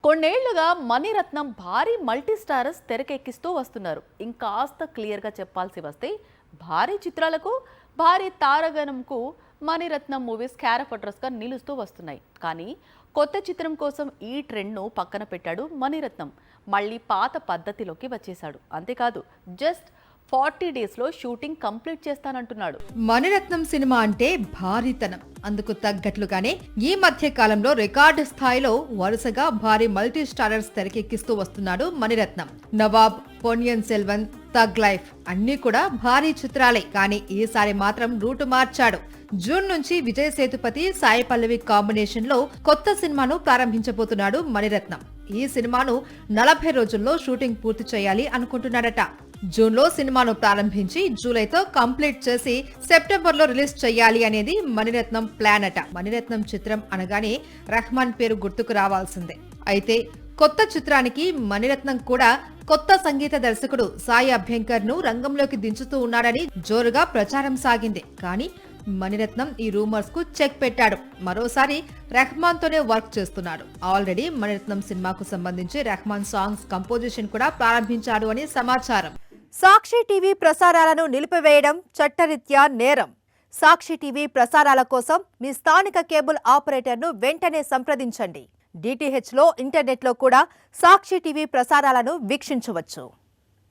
కొన్నేళ్లుగా మణిరత్నం భారీ multi starrers తెరకెక్కిస్తూ వస్తున్నారు. ఇంకాస్త క్లియర్గా చెప్పాల్సి వస్తే భారీ చిత్రాలకు భారీ తారగణంకు మణిరత్నం మూవీస్ క్యారెక్టర్స్గా నిలుస్తూ వస్తున్నాయి. కానీ కొత్త చిత్రం కోసం ఈ ట్రెండ్ను పక్కన పెట్టాడు మణిరత్నం. మళ్ళీ పాత పద్ధతిలోకి వచ్చేశాడు. అంతేకాదు జస్ట్ 40 డేస్లో షూటింగ్ కంప్లీట్ చేస్తానంటున్నాడు. మణిరత్నం సినిమా అంటే భారీతనం. అందుకు తగ్గట్లుగానే ఈ మధ్య కాలంలో రికార్డు స్థాయిలో వరుసగా భారీ మల్టీ స్టారర్స్ తెరకెక్కిస్తూ వస్తున్నాడు మణిరత్నం. నవాబ్, పొన్నియిన్ సెల్వన్, థగ్ లైఫ్ అన్ని కూడా భారీ చిత్రాలే. కానీ ఈసారి మాత్రం రూటు మార్చాడు. జూన్ నుంచి విజయ్ సేతుపతి, సాయి పల్లవి కాంబినేషన్ లో కొత్త సినిమాను ప్రారంభించబోతున్నాడు మణిరత్నం. ఈ సినిమాను 40 రోజుల్లో షూటింగ్ పూర్తి చేయాలి అనుకుంటున్నాడట. జూన్ లో సినిమాను ప్రారంభించి జూలైతో కంప్లీట్ చేసి సెప్టెంబర్ లో రిలీజ్ చేయాలి అనేది మణిరత్నం ప్లాన్ అట. మణిరత్నం చిత్రం అనగానే రెహమాన్ పేరు గుర్తుకు రావాల్సిందే. అయితే కొత్త చిత్రానికి మణిరత్నం కూడా కొత్త సంగీత దర్శకుడు సాయి అభ్యంకర్ ను రంగంలోకి దించుతూ ఉన్నాడని జోరుగా ప్రచారం సాగింది. కానీ మణిరత్నం ఈ రూమర్స్ కు చెక్ పెట్టాడు. మరోసారి రెహమాన్ తోనే వర్క్ చేస్తున్నాడు. ఆల్రెడీ మణిరత్నం సినిమాకు సంబంధించి రెహమాన్ సాంగ్స్ కంపోజిషన్ కూడా ప్రారంభించాడు అని సమాచారం. సాక్షి టీవీ ప్రసారాలను నిలిపివేయడం చట్టరీత్యా నేరం. సాక్షి టీవీ ప్రసారాల కోసం మీ స్థానిక కేబుల్ ఆపరేటర్ను వెంటనే సంప్రదించండి. DTH లో ఇంటర్నెట్లో కూడా సాక్షి టీవీ ప్రసారాలను వీక్షించవచ్చు.